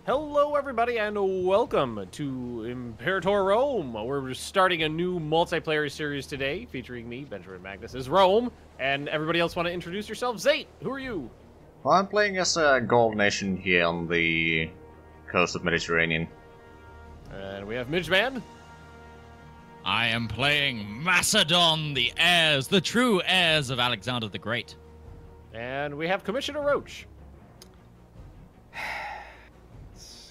Hello, everybody, and welcome to Imperator Rome. We're starting a new multiplayer series today, featuring me, Benjamin Magnus, as Rome, and everybody else want to introduce yourself. Zate, who are you? Well, I'm playing as a gold nation here on the coast of Mediterranean. And we have Midgeman. I am playing Macedon, the true heirs of Alexander the Great. And we have Commissioner Roach.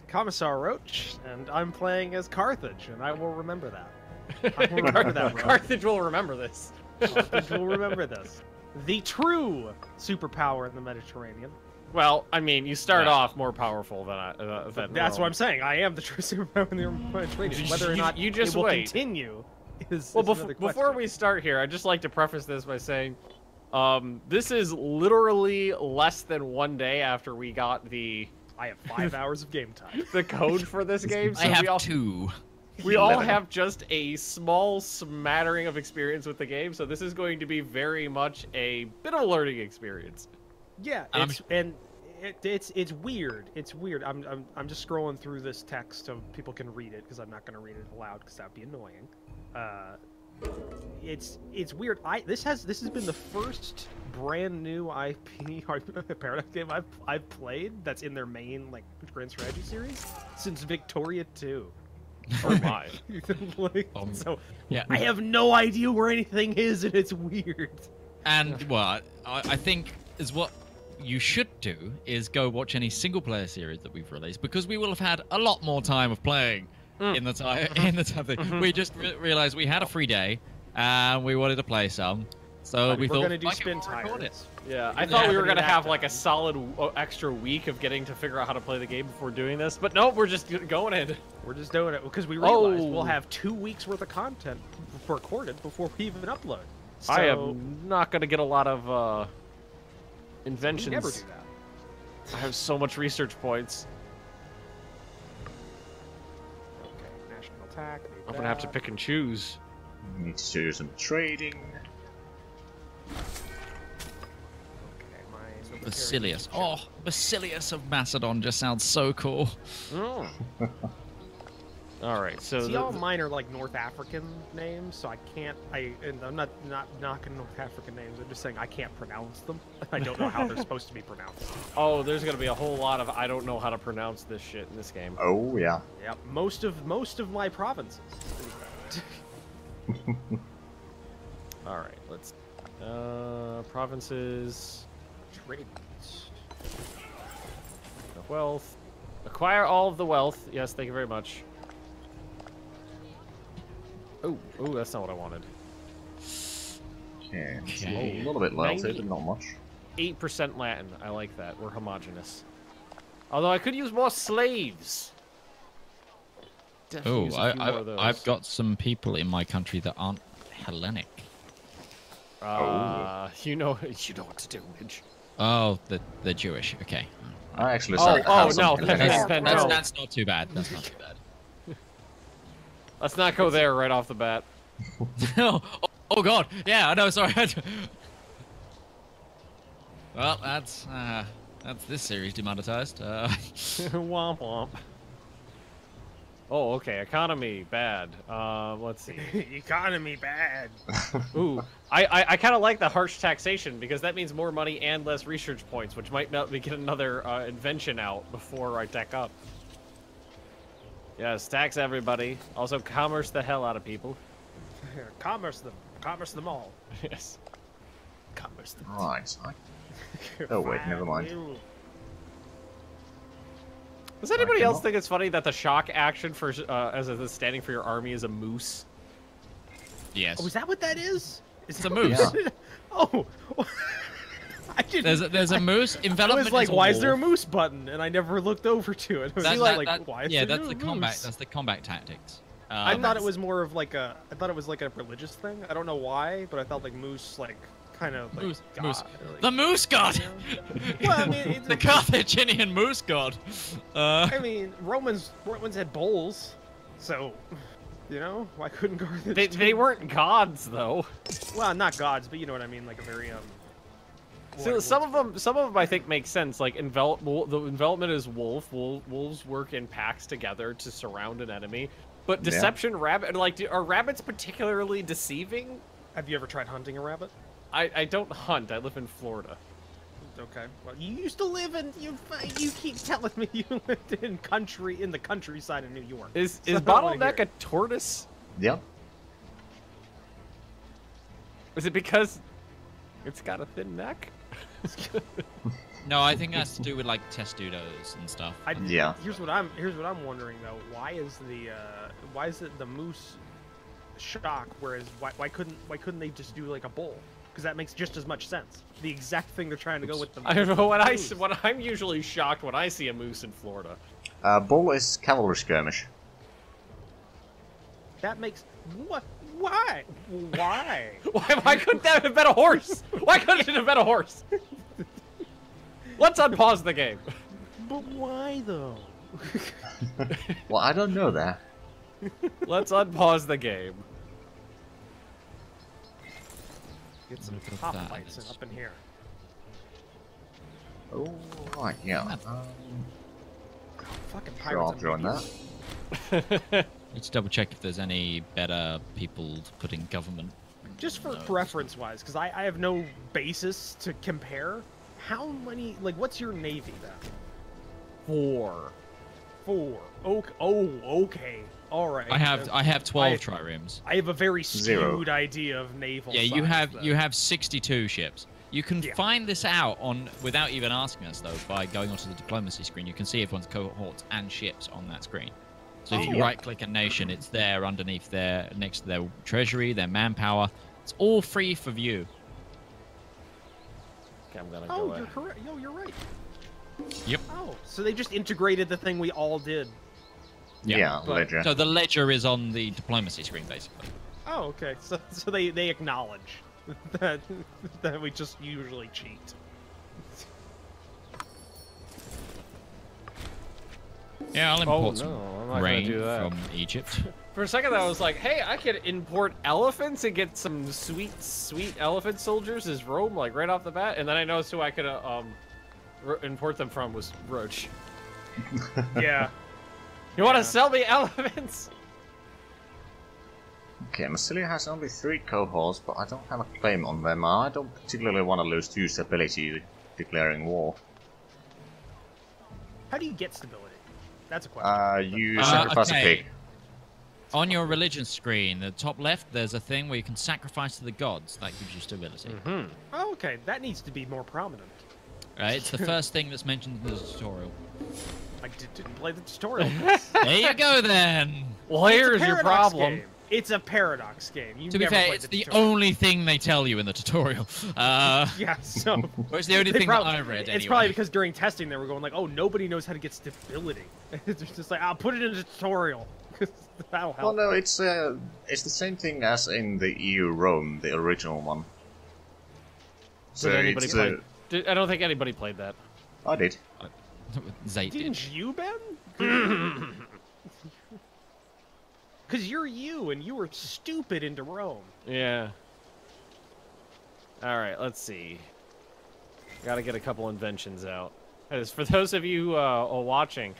Commissar Roach, and I'm playing as Carthage, and I will remember that. I will remember that. Carthage will remember this. Carthage will remember this. The true superpower in the Mediterranean. Well, I mean, you start off more powerful than That's Rome. what I'm saying. I am the true superpower in the Mediterranean. Whether or not you just it will wait. continue is Well, another before question. we start here, I'd just like to preface this by saying, this is literally less than one day after we got I have 5 hours of game time. the code for this game. So I have we all, two. We all have just a small smattering of experience with the game, so this is going to be very much a bit of a learning experience. Yeah, it's weird. It's weird. I'm just scrolling through this text so people can read it because I'm not going to read it aloud because that'd be annoying. It's weird. This has been the first brand new IP Paradox game I've played that's in their main like Grand Strategy series since Victoria 2. Oh my! So Yeah. I have no idea where anything is, and it's weird. And well, I think is what you should do is go watch any single-player series that we've released because we will have had a lot more time of playing in the time thing. We just realized we had a free day and we wanted to play some, so we we're thought gonna do like, spin we'll record it. tires. Yeah, I thought we were happening gonna that have like a time. solid extra week of getting to figure out how to play the game before doing this, but nope, we're just going in. We're just doing it because we realized Oh. we'll have 2 weeks worth of content recorded before we even upload. So I am not gonna get a lot of we inventions. never do that. I have so much research points. Okay, national attack. I'm gonna have to pick and choose. Need to do some trading. Basilius. Oh, Basilius of Macedon just sounds so cool. Oh. All right, so See, all mine are like North African names, so I can't. And I'm not knocking North African names. I'm just saying I can't pronounce them. I don't know how they're supposed to be pronounced. oh, there's gonna be a whole lot of I don't know how to pronounce this shit in this game. Oh yeah. Yep, most of my provinces. All right, let's provinces, Trade. the wealth, acquire all of the wealth. Yes, thank you very much. Oh, that's not what I wanted. Okay. It's Okay. a little bit loyalty, 90. but not much. 8% Latin. I like that. We're homogenous. Although I could use more slaves. Definitely Oh, use a few more of those. I've got some people in my country that aren't Hellenic. You know what to do, Midge. Oh, they're Jewish. Okay. I actually Oh, started to have no, some then no. That's not too bad. That's not too bad. Let's not go there right off the bat. oh God. Yeah, I know. Sorry. Well, that's this series demonetized. Womp womp. Oh, okay. Economy bad. Let's see. Economy bad. Ooh, I kind of like the harsh taxation because that means more money and less research points, which might let me get another invention out before I tech up. Yes, tax everybody. Also, commerce the hell out of people. Commerce them all. Yes. Commerce them. Right. Oh wait, never mind. Does anybody Okay, else well. think it's funny that the shock action for as a standing for your army is a moose? Yes. Oh, is that what that is? It's a moose. Yeah. Oh. I didn't. There's a moose. I Envelopment was like, is a why is there a wolf. moose button? And I never looked over to it. I was why is Yeah, there that's a the combat. moose? That's the combat tactics. I thought it was more of like a. I thought it was like a religious thing. I don't know why, but I felt like moose, like kind of like Moose. God, Moose. like, The moose god. Well, I mean, it's The Carthaginian moose god. I mean, Romans had bulls, so you know why couldn't Carthage? They weren't gods though. Well, not gods, but you know what I mean, like a very So some of them I think make sense. Like the envelopment is wolf. Wolves work in packs together to surround an enemy. But deception, rabbit, like are rabbits particularly deceiving? Have you ever tried hunting a rabbit? I don't hunt. I live in Florida. Okay. Well, you used to live in you keep telling me you lived in the countryside of New York. Is bottleneck a tortoise? Yep. Is it because it's got a thin neck? No, I think that's to do with like testudos and stuff. Yeah. Here's what I'm wondering though. Why is the moose shock? Whereas why couldn't they just do like a bull? Because that makes just as much sense. The exact thing they're trying to go with the. I don't know what I'm usually shocked when I see a moose in Florida. Bull is cavalry skirmish. That makes what? Why? Why? Why couldn't that have been a horse? Why couldn't it have been a horse? Let's unpause the game. But why though? Well, I don't know that. Let's unpause the game. Get some top fights up in here. Oh, right, yeah. Fucking Sure, I'll pirates. join that. Need to double check if there's any better people to put in government. Just for reference-wise, because I have no basis to compare. How many? Like, what's your navy then? 4. Okay. All right. I have 12 triremes. I have a very Zero. skewed idea of naval. Yeah, size, you have 62 ships. You can Yeah. find this out without even asking us though by going onto the diplomacy screen. You can see everyone's cohorts and ships on that screen. So if you right-click a nation, it's there underneath there, next to their treasury, their manpower. It's all free for view. Okay, I'm gonna Oh, go. you're correct. Yo, you're right. Yep. Oh, so they just integrated the thing we all did. Yeah, but- ledger. So the ledger is on the diplomacy screen, basically. Oh, okay. So they acknowledge that we just usually cheat. Yeah, I'll import no, I'm some not gonna grain do that. from Egypt. For a second, I was like, "Hey, I could import elephants and get some sweet elephant soldiers as Rome, like right off the bat." And then I noticed who I could import them from was Roach. Yeah. You want to sell me elephants? Okay, Massilia has only 3 cohorts, but I don't have a claim on them. I don't particularly want to lose 2 stability declaring war. How do you get stability? That's a question. You sacrifice a pig. On your religion screen, the top left, there's a thing where you can sacrifice to the gods. That gives you stability. Mm-hmm. Oh, okay. That needs to be more prominent. Right? It's the first thing that's mentioned in the tutorial. I didn't play the tutorial. There you go, then. Well, It's a here's your paradox problem. game. It's a paradox game. You To be never fair, played it's the tutorial. only thing they tell you in the tutorial. Yeah, so... Or it's the only They thing prob- that I read, anyway. It's probably because during testing they were going like, oh, nobody knows how to get stability. It's just like, I'll put it in a tutorial. That'll help. Well, no, it's the same thing as in the EU Rome, the original one. So Did anybody it's, play? I don't think anybody played that. I did. Zate did. Didn't you, Ben? Because you're you, and you were stupid into Rome. Yeah. All right, let's see. Got to get a couple inventions out. As for those of you watching,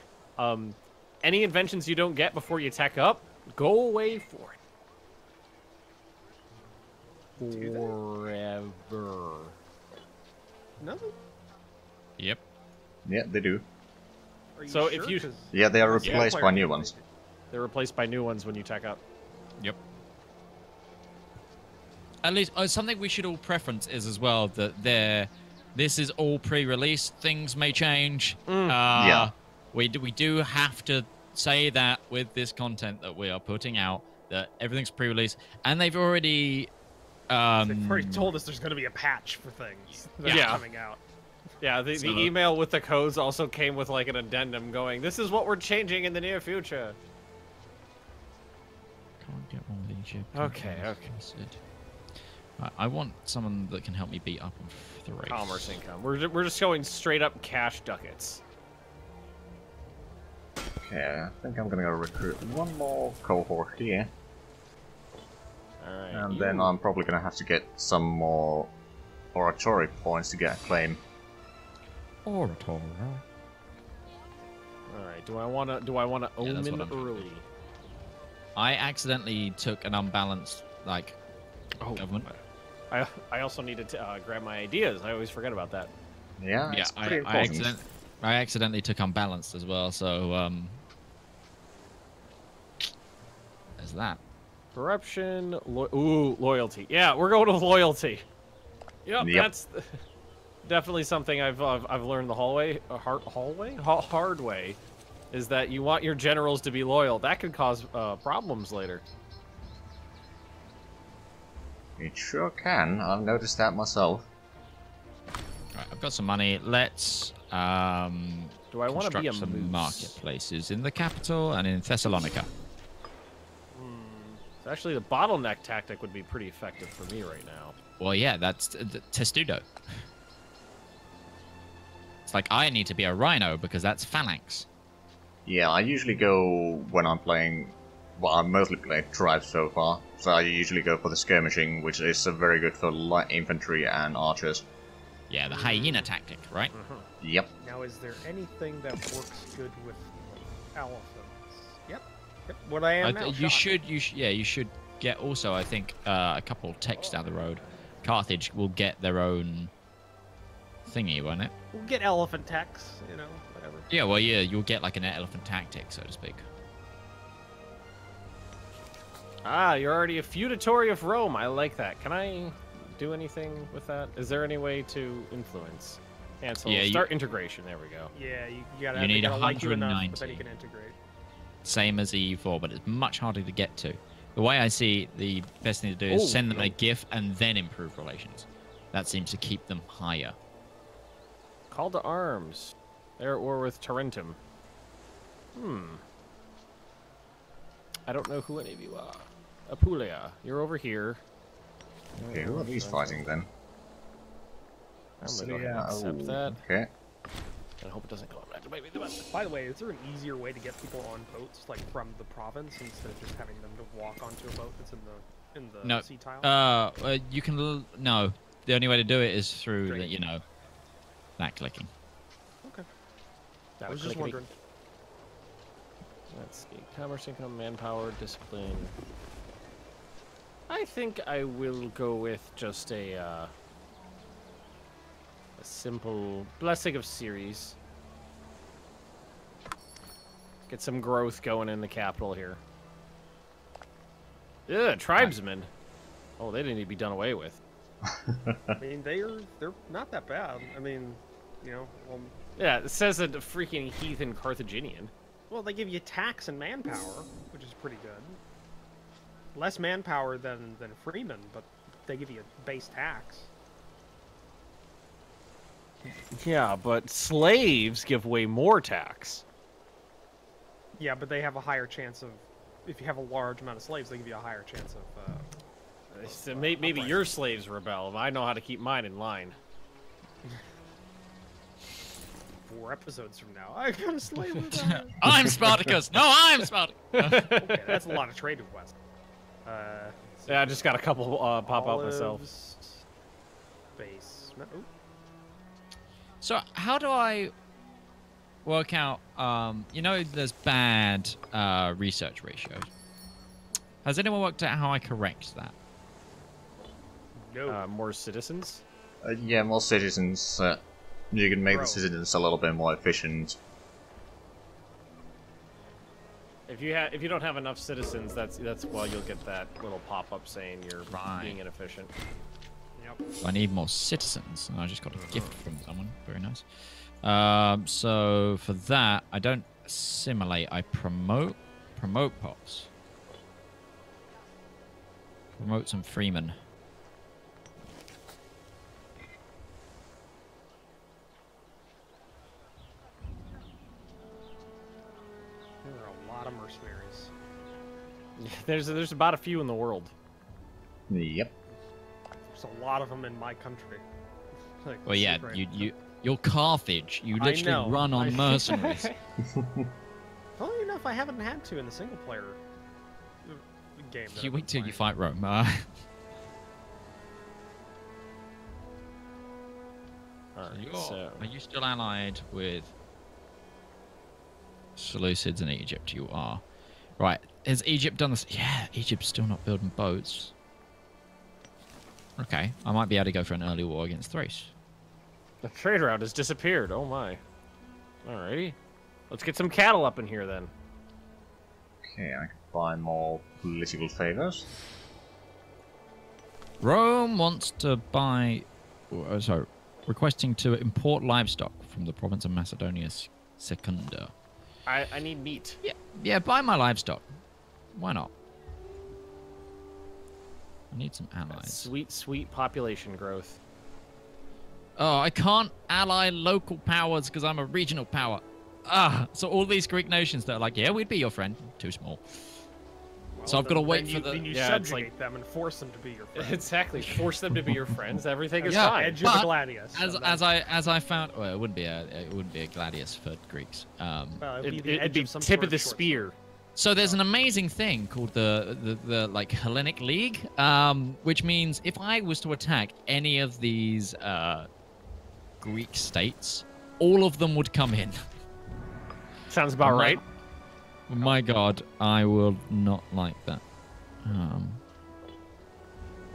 any inventions you don't get before you tech up, go away for it. Do that? Forever. Nothing? Yep. Yeah, they do. Are you So sure? if you- 'Cause Yeah, they are that's replaced by player new ones. They're replaced by new ones when you tech up. Yep. At least something we should all preference is as well that this is all pre-release. Things may change. Yeah. We do have to say that with this content that we are putting out, that everything's pre-release, and they've already. They've already told us there's going to be a patch for things that are Yeah. coming out. Yeah, the email with the codes also came with like an addendum going, "This is what we're changing in the near future." Can't get one with Egypt. Okay. I want someone that can help me beat up on Thrace. Commerce income. We're just going straight up cash ducats. Okay, I think I'm gonna go recruit one more cohort here. All right. And then I'm probably gonna have to get some more oratory points to get a claim. Orator. All right. Do I want to Yeah, that's omen what I'm trying to early? do. I accidentally took an unbalanced government. I also needed to grab my ideas. I always forget about that. Yeah, Yeah, it's pretty important. I accidentally took unbalanced as well. So there's that. Corruption. Loyalty. Yeah, we're going with loyalty. Yep. That's definitely something I've learned the hard way, is that you want your generals to be loyal. That could cause problems later. It sure can. I've noticed that myself. Right, I've got some money. Let's Do I want to be a construct some moose? marketplaces in the capital and in Thessalonica. So actually, the bottleneck tactic would be pretty effective for me right now. Well, yeah, that's testudo. It's like I need to be a rhino because that's phalanx. Yeah, I usually go when I'm playing. Well, I've mostly played tribes so far, so I usually go for the skirmishing, which is very good for light infantry and archers. Yeah, the hyena tactic, right? Yep. Now, is there anything that works good with elephants? Yep. What I am now. You shock. should get also. I think a couple of techs down the road. Carthage will get their own thingy, won't it? We'll get elephant tax, whatever. Yeah, well, yeah, you'll get like an elephant tactic, so to speak. Ah, you're already a feudatory of Rome. I like that. Can I do anything with that? Is there any way to influence? Cancel. Yeah, Start integration. There we go. Yeah, you gotta. You they need gotta like you enough, 190. but then you can integrate. Same as EU4, but it's much harder to get to. The way I see the best thing to do is send them a gift and then improve relations. That seems to keep them higher. Call to arms. They're at war with Tarentum. I don't know who any of you are. Apulia, you're over here. Okay, who are these fighting then? I'm gonna go ahead and accept that. Okay. I hope it doesn't go back to maybe the button. By the way, is there an easier way to get people on boats, like from the province, instead of just having them to walk onto a boat that's in the No. sea tile? You can no. The only way to do it is through Drink. that clicking. Okay. That I was just clickety. wondering. Let's see. Commerce income, manpower, discipline. I think I will go with just a simple blessing of Ceres. Get some growth going in the capital here. Yeah, tribesmen. Oh, they didn't need to be done away with. I mean, they're not that bad. I mean, well, Yeah, it says a freaking heathen Carthaginian. well, they give you tax and manpower, which is pretty good. Less manpower than freemen, but they give you a base tax. Yeah, but slaves give way more tax. Yeah, but they have a higher chance of. If you have a large amount of slaves, they give you a higher chance of. So maybe your slaves rebel. I know how to keep mine in line. 4 episodes from now, I got a slave rebellion. I'm Spartacus. No, I'm Spartacus. Okay, that's a lot of trade requests. Yeah, I just got a couple pop out myself. Basement. Ooh. So how do I work out? There's bad research ratios. Has anyone worked out how I correct that? No. More citizens. Yeah, more citizens. You can make Bro. the citizens a little bit more efficient. If you don't have enough citizens, that's why you'll get that little pop up saying you're being inefficient. Yep. I need more citizens, and I just got a gift from someone. Very nice. So for that, I don't assimilate. I promote pops. Promote some freemen. There are a lot of mercenaries. There's about a few in the world. Yep. There's a lot of them in my country. Like, Well, yeah, secret. you're Carthage. You I literally know. run on mercenaries. Funnily enough, I haven't had to in the single player game. that You I've wait been till you playing. fight Rome. Alright, Are you still allied with Seleucids in Egypt? You are. Right. Has Egypt done this? Yeah, Egypt's still not building boats. Okay, I might be able to go for an early war against Thrace. The trade route has disappeared. Oh my. Alrighty. Let's get some cattle up in here then. Okay, I can buy more political favors. Rome wants to buy... sorry, requesting to import livestock from the province of Macedonia Secunda. I need meat. Yeah, buy my livestock. Why not? I need some allies. Sweet, sweet population growth. Oh, I can't ally local powers because I'm a regional power. So all these Greek nations that are like, yeah, we'd be your friend. Too small. Well, So I've got to wait for the... Then you Yeah, it's subjugate them and force them to be your friends. Exactly. Force them to be your friends. Everything is Yeah, fine. Edge of the but gladius. As I found, well, it wouldn't be a gladius for Greeks. Well, It'd the edge be of some tip sort of the short spear. So there's an amazing thing called the like Hellenic League, which means if I was to attack any of these Greek states, all of them would come in. Sounds about right. My God, I will not like that. Oh,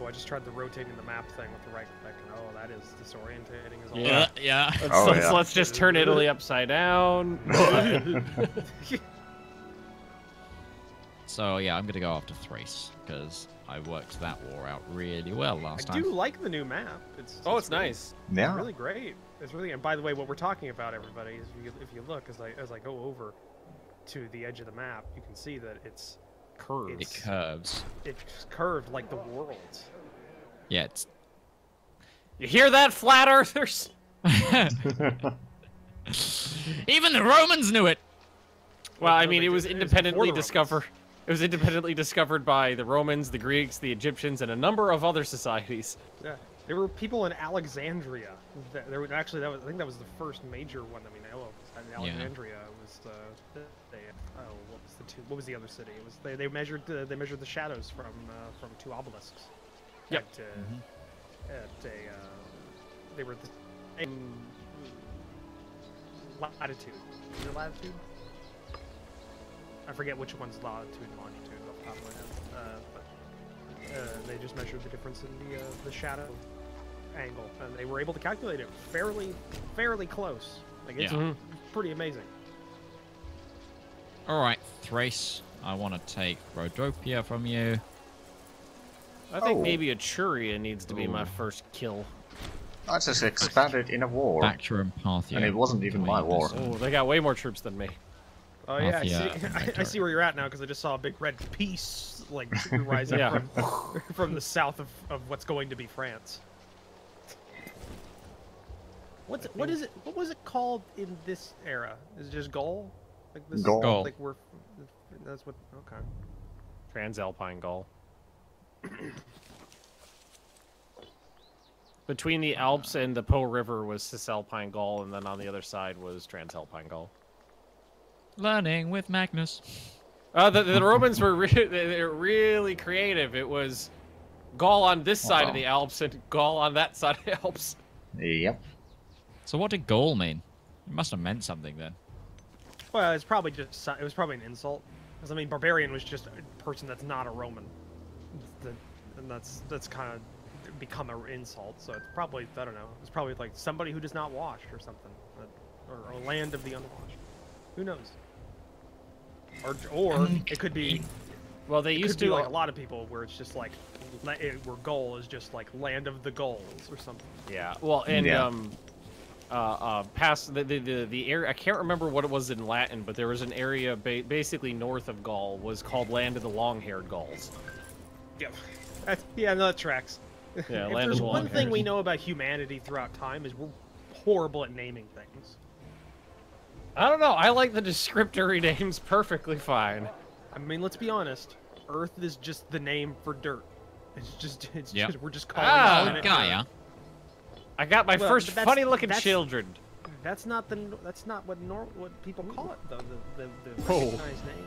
I just tried the rotating the map thing with the right click, and oh, that is disorientating as all. Yeah. Yeah. Let's just turn Italy upside down. So yeah, I'm gonna go after Thrace because I worked that war out really well last I time. do like the new map. It's Oh, it's really- nice. Yeah. It's really great. It's really. And by the way, what we're talking about, everybody, is if you look as I go over to the edge of the map, you can see that it's Curved. It curves. it's curved like the world. Yeah, it's You hear that, flat earthers? even the Romans knew it. Well, I No, mean, they it was did- independently before the discovered. It was independently discovered by the Romans, the Greeks, the Egyptians, and a number of other societies. Yeah, there were people in Alexandria. There was actually I think that was the first major one that we know of. In Alexandria was what was the other city? It was they measured the shadows from two obelisks. Yep. They were the same latitude. Is it latitude? I forget which one's latitude and longitude off the top of my head. But they just measured the difference in the shadow angle, and they were able to calculate it fairly close. Like it's Yeah. pretty amazing. All right, Thrace, I want to take Rhodopia from you. I think Oh. maybe Etruria needs to be my Ooh. first kill. I just expanded in a war. Bactria and Parthia. And it wasn't even my war. Oh, they got way more troops than me. Oh yeah, Mafia I see where you're at now because I just saw a big red piece like rising Yeah. from the south of what's going to be France. What is it? What was it called in this era? Is it just Gaul? Like this? Gaul. Gaul. Like we're. That's what. Okay. Transalpine Gaul. Between the Alps and the Po River was Cisalpine Gaul, and then on the other side was Transalpine Gaul. Learning with Magnus. The Romans were they're really creative. It was Gaul on this side of the Alps and Gaul on that side of the Alps. Yep. So what did Gaul mean? It must have meant something then. Well, it was probably an insult. Because I mean, barbarian was just a person that's not a Roman, and that's kind of become an insult. So it's probably, I don't know. It's probably like somebody who does not wash or something, or a land of the unwashed. Who knows? Or it could be. Well, they It used could be to like a lot of people where it's just like where Gaul is just like land of the Gauls or something. Yeah. Well, and Yeah. past the area, I can't remember what it was in Latin, but there was an area basically north of Gaul was called Land of the Long-Haired Gauls. Yeah, yeah, no, that tracks. Yeah, If Land of there's the one thing we Long-Haired. know about humanity throughout time is we're horrible at naming things. I don't know. I like the descriptory names perfectly fine. I mean, let's be honest. Earth is just the name for dirt. It's just we're just calling Ah, planet Gaia. Earth. I got my Well, first but funny-looking that's- children. That's not what people call it though. The Oh. recognized name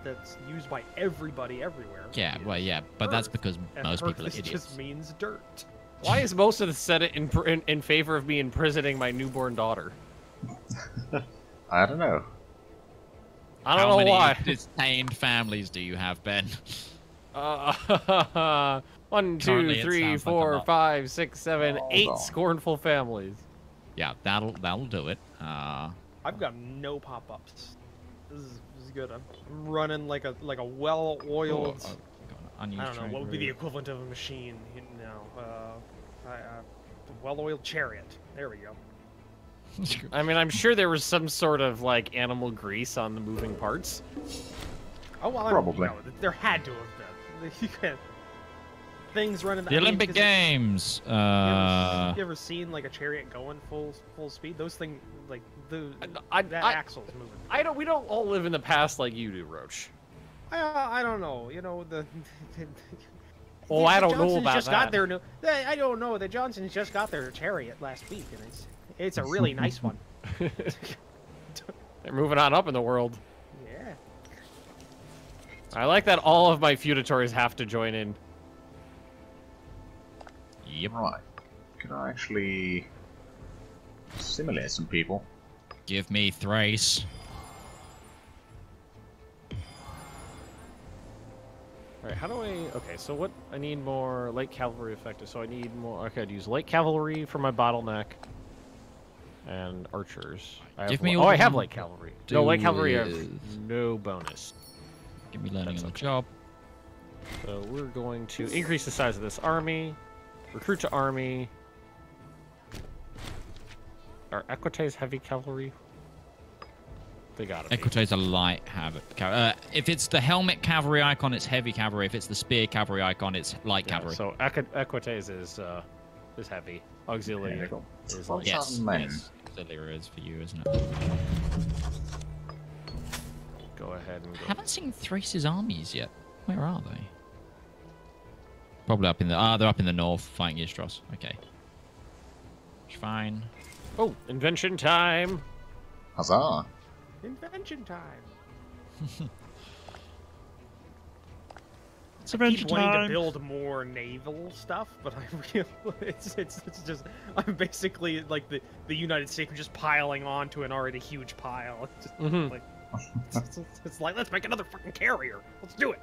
that's used by everybody everywhere. Yeah, is well, yeah, but that's Earth. because And most Earth people are just idiots. means dirt. Why is most of the Senate in favor of me imprisoning my newborn daughter? I don't know. I don't How know many why. disdained families do you have, Ben? 1, 2, Currently, it 3, sounds like a 4, lot. 5, 6, 7, Hold 8 on. scornful families. Yeah, that'll do it. I've got no pop-ups. This is good. I'm running like a well-oiled. I don't know what would be the equivalent of a machine. You know, well-oiled chariot. There we go. I mean, I'm sure there was some sort of like animal grease on the moving parts. Oh well, Probably. No, there had to have been. Things running. The Olympic Games. You ever seen like a chariot going full speed? Those things like that axle's moving. We don't all live in the past like you do, Roach. I don't know. You know the. Oh, I don't know Johnsons about just that. got their new. I don't know. The Johnsons just got their chariot last week, and it's a really nice one. They're moving on up in the world. Yeah. I like that all of my feudatories have to join in. Yep. Right. Could I actually simulate some people? Give me Thrace. Alright, how do I... Okay, so what... I need more light cavalry effective, so I need more... Okay, I'd use light cavalry for my bottleneck. And archers. Give me Oh, all I have the- light cavalry. No, light cavalry have is- no bonus. Give me learning That's on the okay. job. So we're going to increase the size of this army. Recruit to army. Are Equites heavy cavalry? They gotta be. Equites are light if it's the helmet cavalry icon, it's heavy cavalry. If it's the spear cavalry icon, it's light Yeah, cavalry. so Equites is heavy. Auxiliary There you go. is Well, light. Yes, Men. yes. Zhatelier is for you, isn't it? Go ahead and go. Haven't seen Thrace's armies yet. Where are they? Probably up in the... they're up in the north, fighting Istros. Okay. Fine. Oh, invention time! Huzzah! Invention time. It's I keep wanting to build more naval stuff, but I really, it's just I'm basically like the United States just piling onto an already huge pile. It's just like it's like let's make another fucking carrier. Let's do it.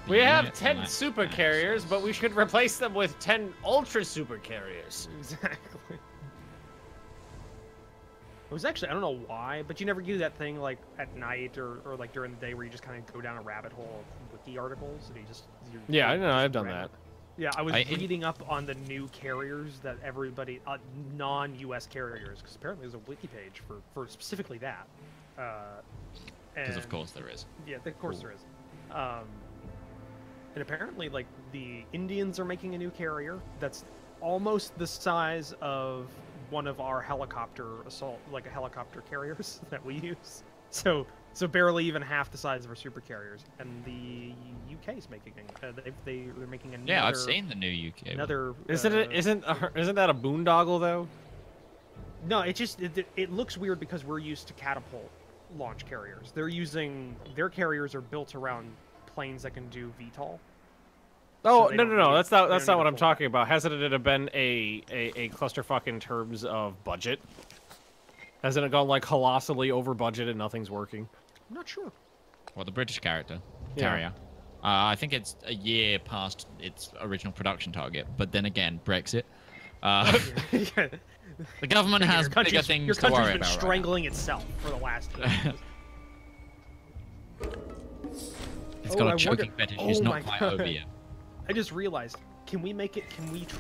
We have Units 10 on that super axis. carriers, but we should replace them with 10 ultra super carriers. Exactly. It was actually I don't know why, but you never do that thing like at night or like during the day where you just kind of go down a rabbit hole of wiki articles and Yeah, I know, I've done that. Yeah, I was reading up on the new carriers that everybody, non-U.S. carriers, because apparently there's a wiki page for specifically that. Because of course there is. Yeah, of course there is. And apparently, like, the Indians are making a new carrier that's almost the size of one of our helicopter helicopter carriers that we use. So barely even half the size of our super carriers. And the UK is making they're making another. Yeah, I've seen the new UK. Another. Isn't that a boondoggle though? No, it looks weird because we're used to catapult launch carriers. Their carriers are built around planes that can do VTOL. Oh, So they no, don't no, need- that's they not don't need what a I'm full talking about. Hasn't it been a clusterfuck in terms of budget? Hasn't it gone like colossally over budget and nothing's working? I'm not sure. Well, the British carrier. Yeah. I think it's a year past its original production target, but then again, Brexit. Yeah. The government has bigger things your to country's worry been about. Right strangling itself for the last year. now. It's Oh, got I a choking wonder- fetish. oh It's my not quite God. over yet. I just realized, can we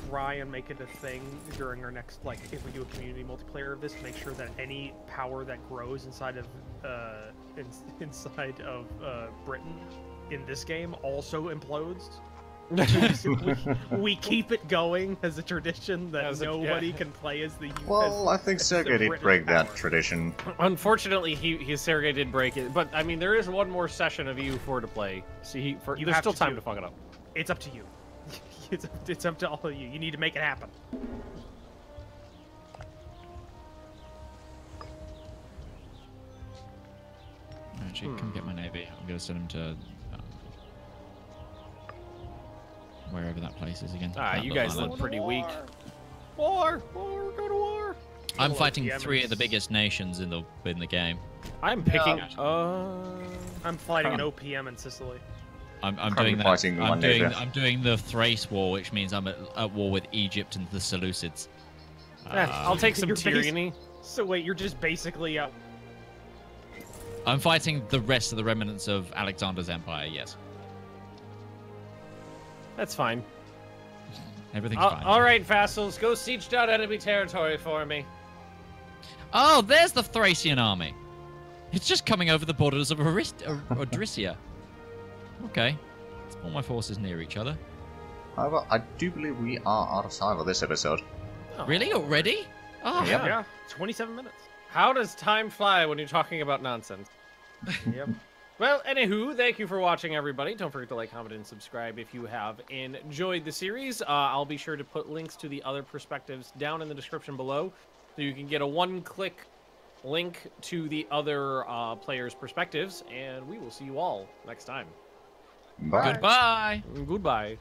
try and make it a thing during our next, like, if we do a community multiplayer of this, to make sure that any power that grows inside of Britain in this game also implodes? we keep it going as a tradition that nobody can play as the. Well, I think Sergei did British break that power. tradition. Unfortunately, Sergei did break it, but I mean, there is one more session of EU4 to play. See, You there's have still to time do to fuck it up. It's up to you. It's up to all of you. You need to make it happen. Actually, come get my navy. I'm gonna send him to wherever that place is again. Ah, That you little guys island. look pretty weak. War! War! Go to war! I'm Well, fighting yeah, 3 of the biggest nations in the game. I'm picking. I'm fighting an OPM in Sicily. I'm Currently doing that. fighting one neighbor. I'm doing the Thrace war, which means I'm at war with Egypt and the Seleucids. I'll take some You're basi- tyranny. So wait, you're just basically I'm fighting the rest of the remnants of Alexander's empire. Yes, That's fine. everything's fine. All right, vassals, go siege down enemy territory for me. Oh, there's the Thracian army. It's just coming over the borders of Odrysia. Okay, let's pull my forces near each other. However, I do believe we are out of time for this episode. Really? Already? Oh, Yeah. 27 minutes. How does time fly when you're talking about nonsense? Yep. Well, anywho, thank you for watching, everybody. Don't forget to like, comment, and subscribe if you have enjoyed the series. I'll be sure to put links to the other perspectives down in the description below, so you can get a one-click link to the other players' perspectives, and we will see you all next time. Bye. goodbye. Goodbye.